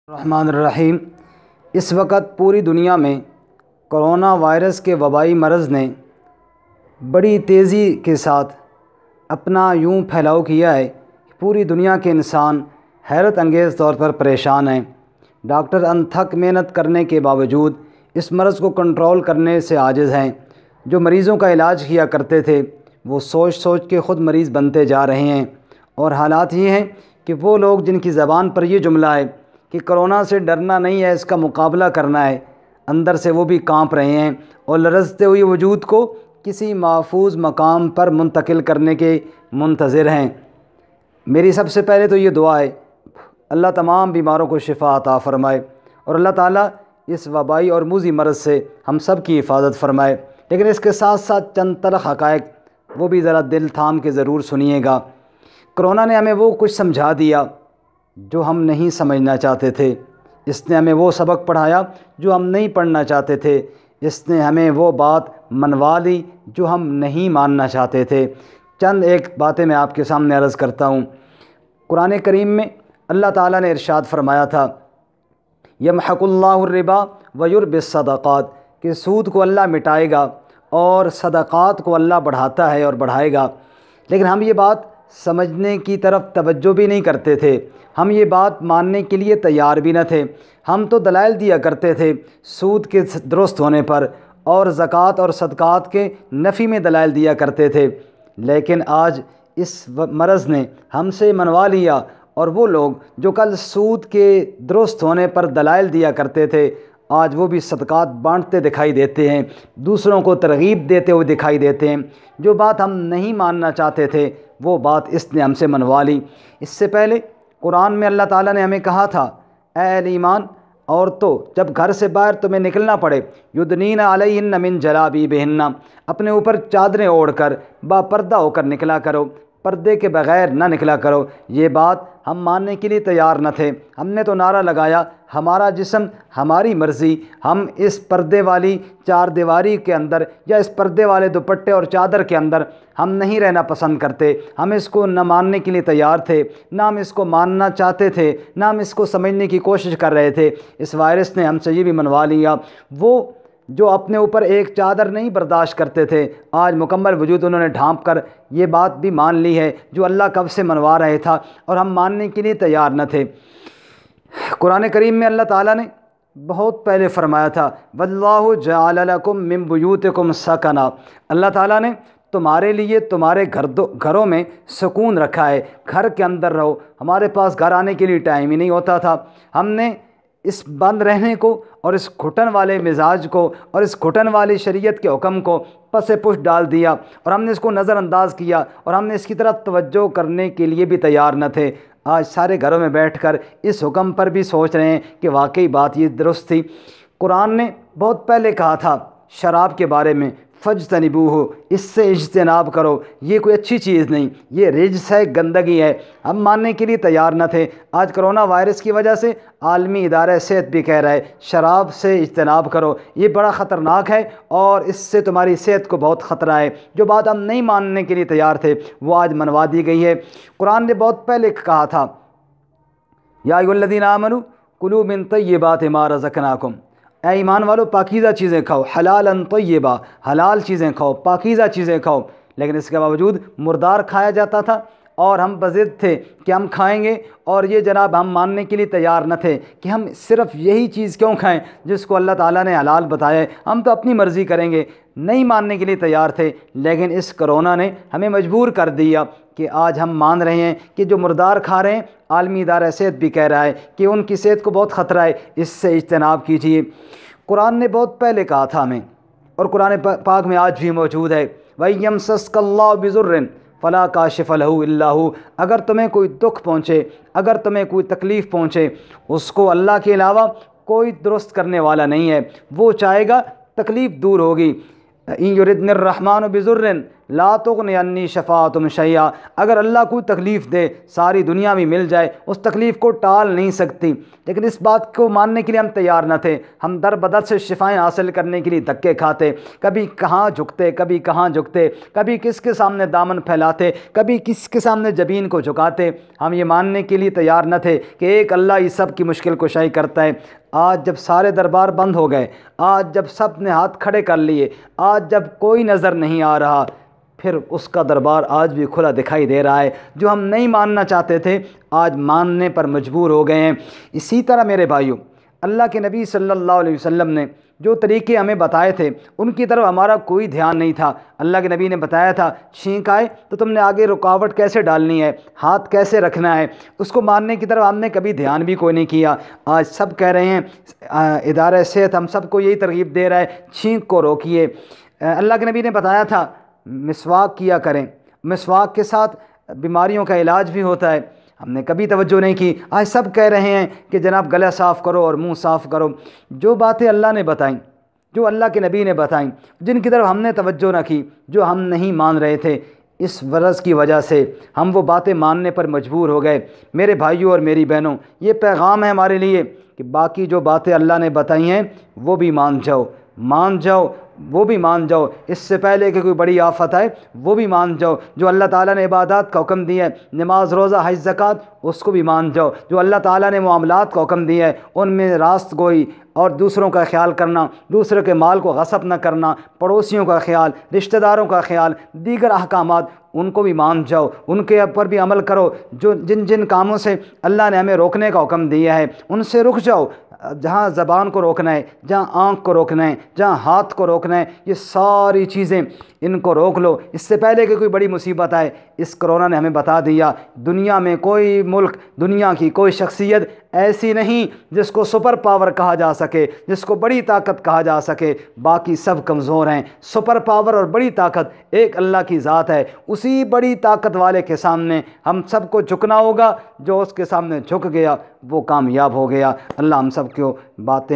الرحمن الرحیم۔ اس وقت پوری دنیا میں کرونا وائرس کے وبائی مرض نے بڑی تیزی کے ساتھ اپنا یوں پھیلاؤ کیا ہے کہ پوری دنیا کے انسان حیرت انگیز طور پر پریشان ہیں۔ ڈاکٹر انتھک محنت کرنے کے باوجود اس مرض کو کنٹرول کرنے سے عاجز ہیں۔ جو مریضوں کا علاج کیا کرتے تھے وہ سوچ سوچ کے خود مریض بنتے جا رہے ہیں، اور حالات یہ ہیں کہ وہ لوگ جن کی زبان پر یہ جملہ ہے کہ کرونا سے ڈرنا نہیں ہے، اس کا مقابلہ کرنا ہے، اندر سے وہ بھی کانپ رہے ہیں اور لرزتے ہوئے وجود کو کسی محفوظ مقام پر منتقل کرنے کے منتظر ہیں۔ میری سب سے پہلے تو یہ دعا ہے، اللہ تمام بیماروں کو شفا عطا فرمائے اور اللہ تعالیٰ اس وبائی اور موذی مرض سے ہم سب کی حفاظت فرمائے۔ لیکن اس کے ساتھ ساتھ چند تلخ حقائق وہ بھی ذرا دل تھام کے ضرور سنیے گا۔ کرونا نے ہمیں وہ کچھ سمجھا دیا جو ہم نہیں سمجھنا چاہتے تھے، اس نے ہمیں وہ سبق پڑھایا جو ہم نہیں پڑھنا چاہتے تھے، اس نے ہمیں وہ بات منوا لی جو ہم نہیں ماننا چاہتے تھے۔ چند ایک باتیں میں آپ کے سامنے عرض کرتا ہوں۔ قرآن کریم میں اللہ تعالیٰ نے ارشاد فرمایا تھا، یمحق اللہ الربا ویربی الصدقات، کہ سود کو اللہ مٹائے گا اور صدقات کو اللہ بڑھاتا ہے اور بڑھائے گا۔ لیکن ہم یہ بات سمجھنے کی طرف توجہ بھی نہیں کرتے تھے، ہم یہ بات ماننے کے لیے تیار بھی نہ تھے۔ ہم تو دلائل دیا کرتے تھے سود کے درست ہونے پر اور زکوٰۃ اور صدقات کے نفی میں دلائل دیا کرتے تھے، لیکن آج اس مرض نے ہم سے منوا لیا، اور وہ لوگ جو کل سود کے درست ہونے پر دلائل دیا کرتے تھے آج وہ بھی صدقات بانٹتے دکھائی دیتے ہیں، دوسروں کو ترغیب دیتے ہوئے دکھائی دیتے ہیں۔ جو بات ہم نہیں ماننا چاہتے تھے وہ بات اس نے ہم سے منوا لی۔ اس سے پہلے قرآن میں اللہ تعالیٰ نے ہمیں کہا تھا، اے اہل ایمان، عورتوں جب گھر سے باہر تمہیں نکلنا پڑے، یدنین علیہن من جلابیبہن، اپنے اوپر چادریں اوڑھ کر با پردہ ہو کر نکلا کرو، پردے کے بغیر نہ نکلا کرو۔ یہ بات ہم ماننے کے لیے تیار نہ تھے۔ ہم نے تو نعرہ لگایا، ہمارا جسم ہماری مرضی، ہم اس پردے والی چار دیواری کے اندر یا اس پردے والے دوپٹے اور چادر کے اندر ہم نہیں رہنا پسند کرتے۔ ہم اس کو نہ ماننے کے لیے تیار تھے، نہ ہم اس کو ماننا چاہتے تھے، نہ ہم اس کو سمجھنے کی کوشش کر رہے تھے۔ اس وائرس نے ہم سے یہ بھی منوا لیا۔ وہ جو اپنے اوپر ایک چادر نہیں برداشت کرتے تھے آج مکمل وجود انہوں نے ڈھانپ کر یہ بات بھی مان لی ہے جو اللہ کب سے منوا رہے تھا اور ہم ماننے کے لیے تیار نہ تھے۔ قرآن کریم میں اللہ تعالیٰ نے بہت پہلے فرمایا تھا، وَاللَّهُ جَعَلَ لَكُم مِّن بُيُوتِكُمْ سَكَنًا، اللہ تعالیٰ نے تمہارے لیے تمہارے گھروں میں سکون رکھا ہے، گھر کے اندر رہو۔ ہمارے پاس گھر آنے کے لیے ٹائم ہی نہیں ہوتا تھا۔ ہم نے اس بند رہنے کو اور اس گھٹن والے مزاج کو اور اس گھٹن والی شریعت کے حکم کو پس پش ڈال دیا، اور ہم نے اس کو نظر انداز کیا، اور ہم نے اس کی طرف توجہ کرنے کے لیے بھی تیار نہ تھے۔ آج سارے گھروں میں بیٹھ کر اس حکم پر بھی سوچ رہے ہیں کہ واقعی بات یہ درست تھی۔ قرآن نے بہت پہلے کہا تھا شراب کے بارے میں، فاجتنبوہ، اس سے اجتناب کرو، یہ کوئی اچھی چیز نہیں، یہ رجس ہے، گندگی ہے۔ ہم ماننے کے لیے تیار نہ تھے۔ آج کرونا وائرس کی وجہ سے عالمی ادارہ صحت بھی کہہ رہا ہے شراب سے اجتناب کرو، یہ بڑا خطرناک ہے اور اس سے تمہاری صحت کو بہت خطرہ ہے۔ جو بات ہم نہیں ماننے کے لیے تیار تھے وہ آج منوا دی گئی ہے۔ قرآن نے بہت پہلے کہا تھا، یا ایھا الذین آمنوا کلوا من طیبات ما رزقناکم، اے ایمان والو پاکیزہ چیزیں کھاؤ، حلالا طیبہ، حلال چیزیں کھاؤ، پاکیزہ چیزیں کھاؤ۔ لیکن اس کے باوجود مردار کھایا جاتا تھا اور ہم بضد تھے کہ ہم کھائیں گے، اور یہ جناب ہم ماننے کے لیے تیار نہ تھے کہ ہم صرف یہی چیز کیوں کھائیں جس کو اللہ تعالیٰ نے حلال بتایا ہے، ہم تو اپنی مرضی کریں گے۔ نہیں ماننے کے لیے تیار تھے، لیکن اس کرونا نے ہمیں مجبور کر دیا کہ آج ہم مان رہے ہیں کہ جو مردار کھا رہے ہیں عالمی ادارہ صحت بھی کہہ رہا ہے کہ ان کی صحت کو بہت خطرہ ہے، اس سے اجتناب کیجیے۔ قرآن نے بہت پہلے کہا تھا ہمیں، اور قرآن پاک میں آج بھی موجود ہے، وَإِن اللَّهُ بِضُرٍّ فَلَا كَاشِفَ لَهُ إِلَّا هُوَ، اگر تمہیں کوئی دکھ پہنچے، اگر تمہیں کوئی تکلیف پہنچے، اس کو اللہ کے علاوہ کوئی درست کرنے والا نہیں ہے۔ وہ چاہے گا تکلیف دور ہوگی۔ إِن يُرِدْنِ الرَّحْمَنُ بِضُرٍّ لا تغنی عنی شفاعتہم شیئا، اگر اللہ کوئی تکلیف دے ساری دنیا بھی مل جائے اس تکلیف کو ٹال نہیں سکتی، لیکن اس بات کو ماننے کے لیے ہم تیار نہ تھے۔ ہم در بدر سے شفائیں حاصل کرنے کے لیے دھکے کھاتے، کبھی کہاں جھکتے کبھی کہاں جھکتے، کبھی کس کے سامنے دامن پھیلاتے، کبھی کس کے سامنے جبین کو جھکاتے۔ ہم یہ ماننے کے لیے تیار نہ تھے کہ ایک اللہ ہی سب کی مشکل کشائی کرتا ہے۔ آج جب سارے دربار بند ہو گئے، آج جب سب نے ہاتھ کھڑے کر لیے، آج جب کوئی نظر نہیں آ رہا، پھر اس کا دربار آج بھی کھلا دکھائی دے رہا ہے۔ جو ہم نہیں ماننا چاہتے تھے آج ماننے پر مجبور ہو گئے ہیں۔ اسی طرح میرے بھائیوں، اللہ کے نبی صلی اللہ علیہ وسلم نے جو طریقے ہمیں بتائے تھے ان کی طرف ہمارا کوئی دھیان نہیں تھا۔ اللہ کے نبی نے بتایا تھا چھینک آئے تو تم نے آگے رکاوٹ کیسے ڈالنی ہے، ہاتھ کیسے رکھنا ہے، اس کو ماننے کی طرف ہم نے کبھی دھیان بھی کوئی نہیں کیا۔ آج سب کہہ رہے ہیں، ادارہ صحت ہم سب کو یہی ترغیب دے رہا ہے چھینک کو روکیے۔ اللہ کے نبی نے بتایا تھا مسواک کیا کریں، مسواک کے ساتھ بیماریوں کا علاج بھی ہوتا ہے، ہم نے کبھی توجہ نہیں کی۔ آج سب کہہ رہے ہیں کہ جناب گلا صاف کرو اور منہ صاف کرو۔ جو باتیں اللہ نے بتائیں، جو اللہ کے نبی نے بتائیں، جن کی طرف ہم نے توجہ نہ کی، جو ہم نہیں مان رہے تھے، اس غرض کی وجہ سے ہم وہ باتیں ماننے پر مجبور ہو گئے۔ میرے بھائیوں اور میری بہنوں، یہ پیغام ہے ہمارے لیے کہ باقی جو باتیں اللہ نے بتائی ہیں وہ بھی مان جاؤ، مان جاؤ، وہ بھی مان جاؤ۔ اس سے پہلے کہ کوئی بڑی آفت آئے وہ بھی مان جاؤ۔ جو اللہ تعالیٰ نے عبادات کا حکم دیا ہے، نماز روزہ حج زکوٰۃ، اس کو بھی مان جاؤ۔ جو اللہ تعالیٰ نے معاملات کا حکم دیا ہے ان میں راست گوئی اور دوسروں کا خیال کرنا، دوسرے کے مال کو غصب نہ کرنا، پڑوسیوں کا خیال، رشتہ داروں کا خیال، دیگر احکامات، ان کو بھی مان جاؤ، ان کے اوپر بھی عمل کرو۔ جو جن کاموں سے اللہ نے ہمیں روکنے کا حکم دیا ہے ان سے رک جاؤ۔ جہاں زبان کو روکنا ہے، جہاں آنکھ کو روکنا ہے، جہاں ہاتھ کو روکنا ہے، یہ ساری چیزیں ان کو روک لو۔ اس سے پہلے کہ کوئی بڑی مصیبت آئے، اس کرونا نے ہمیں بتا دیا دنیا میں کوئی ملک، دنیا کی کوئی شخصیت ایسی نہیں جس کو سپر پاور کہا جا سکے، جس کو بڑی طاقت کہا جا سکے۔ باقی سب کمزور ہیں۔ سپر پاور اور بڑی طاقت ایک اللہ کی ذات ہے۔ اسی بڑی طاقت والے کے سامنے ہم سب کو جھکنا ہوگا۔ جو اس کے سامنے جھک گیا وہ کامیاب ہو گیا۔ اللہ ہم سب کو باتیں